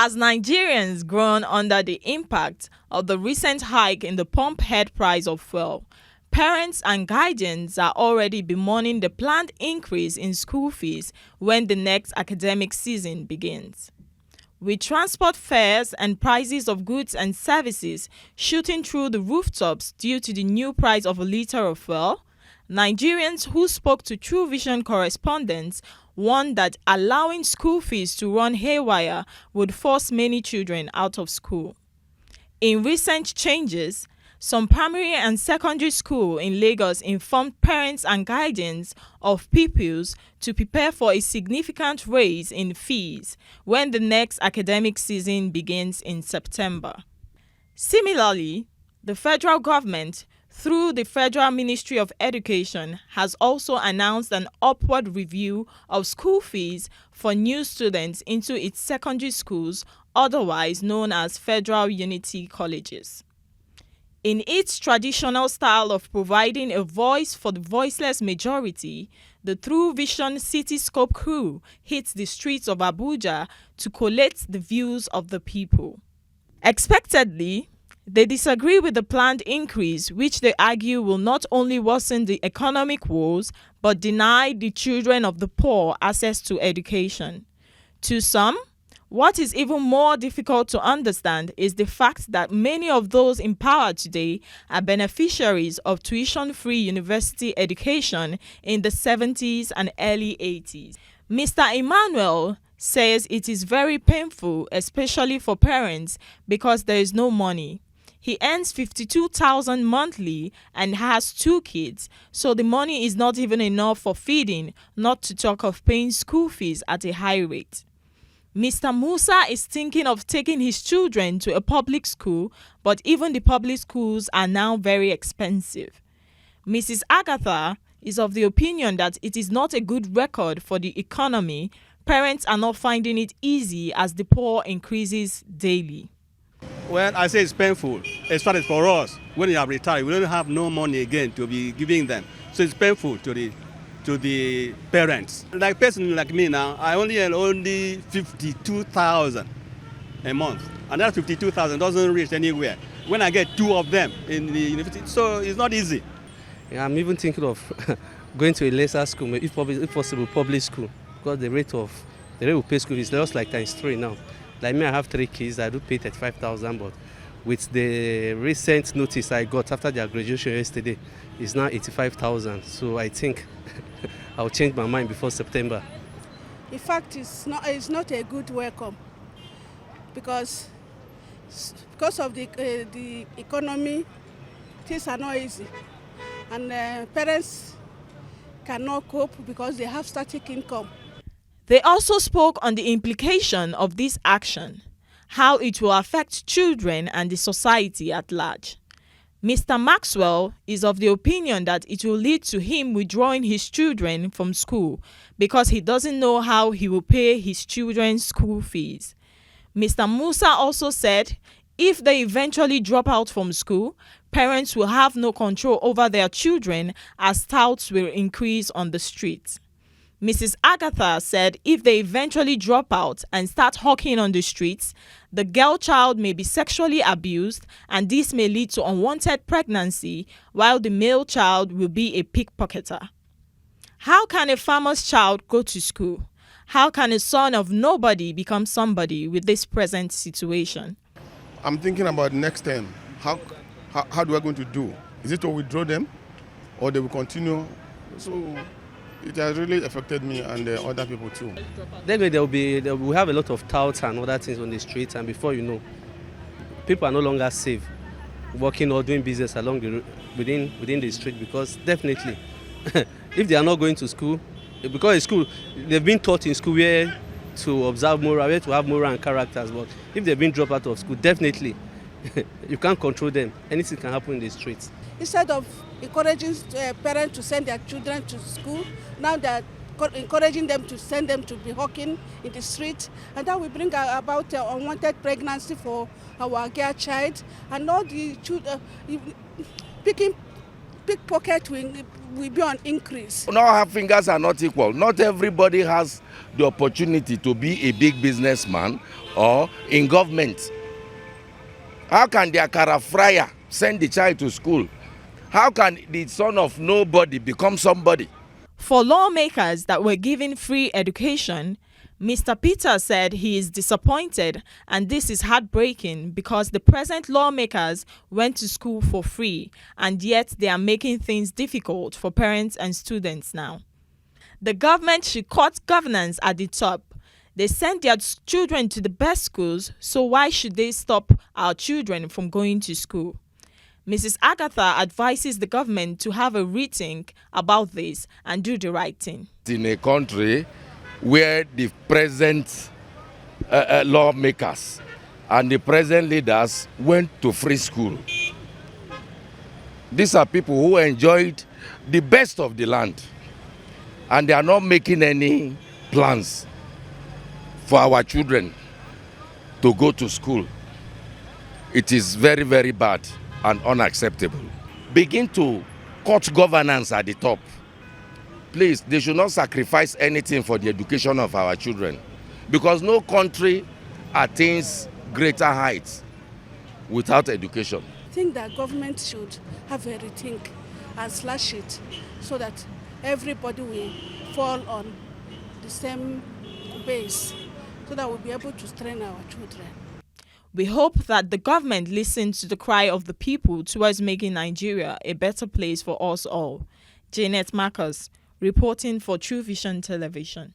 As Nigerians groan under the impact of the recent hike in the pump head price of fuel, parents and guardians are already bemoaning the planned increase in school fees when the next academic season begins. With transport fares and prices of goods and services shooting through the rooftops due to the new price of a litre of fuel, Nigerians who spoke to TrueVision correspondents warned that allowing school fees to run haywire would force many children out of school. In recent changes, some primary and secondary schools in Lagos informed parents and guardians of pupils to prepare for a significant raise in fees when the next academic season begins in September. Similarly, the federal government, through the Federal Ministry of Education, has also announced an upward review of school fees for new students into its secondary schools, otherwise known as Federal Unity Colleges. In its traditional style of providing a voice for the voiceless majority, the TrueVision Cityscope crew hit the streets of Abuja to collate the views of the people. Expectedly, they disagree with the planned increase, which they argue will not only worsen the economic woes, but deny the children of the poor access to education. To some, what is even more difficult to understand is the fact that many of those in power today are beneficiaries of tuition-free university education in the 70s and early 80s. Mr. Emmanuel says it is very painful, especially for parents, because there is no money. He earns 52,000 monthly and has 2 kids, so the money is not even enough for feeding, not to talk of paying school fees at a high rate. Mr. Musa is thinking of taking his children to a public school, but even the public schools are now very expensive. Mrs. Agatha is of the opinion that it is not a good record for the economy. Parents are not finding it easy as the poor increases daily. Well, I say it's painful, especially for us. When you are retired, we don't have no money again to be giving them. So it's painful to the parents. Like a person like me now, I only earn 52,000 a month. And that 52,000 doesn't reach anywhere. When I get 2 of them in the university, so it's not easy. Yeah, I'm even thinking of going to a lesser school, if possible, public school, because the rate we pay school is just like ×3 now. Like me, I have 3 kids, I do pay 35,000, but with the recent notice I got after their graduation yesterday, it's now 85,000. So I think I'll change my mind before September. In fact, it's not a good welcome because of the economy, things are not easy, and parents cannot cope because they have static income. They also spoke on the implication of this action, how it will affect children and the society at large. Mr. Maxwell is of the opinion that it will lead to him withdrawing his children from school because he doesn't know how he will pay his children's school fees. Mr. Musa also said if they eventually drop out from school, parents will have no control over their children as touts will increase on the streets. Mrs. Agatha said if they eventually drop out and start hawking on the streets, the girl child may be sexually abused and this may lead to unwanted pregnancy, while the male child will be a pickpocketer. How can a farmer's child go to school? How can a son of nobody become somebody with this present situation? I'm thinking about next term. How do I going to do? Is it to withdraw them or they will continue? So it has really affected me and other people too. Then we have a lot of touts and other things on the streets, and before you know, people are no longer safe working or doing business along within the street, because definitely, if they are not going to school, because in school they've been taught in school where to observe moral, where to have moral and characters, but if they've been dropped out of school, definitely you can't control them. Anything can happen in the streets. Instead of encouraging parents to send their children to school, now they're encouraging them to send them to be hawking in the street, and that will bring about unwanted pregnancy for our girl child, and all the children picking pickpocket will be on increase. Now, our fingers are not equal. Not everybody has the opportunity to be a big businessman or in government. How can the akara fryer send the child to school? How can the son of nobody become somebody? For lawmakers that were given free education, Mr. Peter said he is disappointed, and this is heartbreaking because the present lawmakers went to school for free, and yet they are making things difficult for parents and students now. The government should cut governance at the top. They send their children to the best schools, so why should they stop our children from going to school? Mrs. Agatha advises the government to have a rethink about this and do the right thing. In a country where the present lawmakers and the present leaders went to free school, these are people who enjoyed the best of the land, and they are not making any plans for our children to go to school. It is very, very bad and unacceptable. Begin to cut governance at the top. Please, they should not sacrifice anything for the education of our children, because no country attains greater heights without education. I think that government should have a rethink and slash it so that everybody will fall on the same base, so that we'll be able to train our children. We hope that the government listens to the cry of the people towards making Nigeria a better place for us all. Janet Marcus, reporting for TrueVision Television.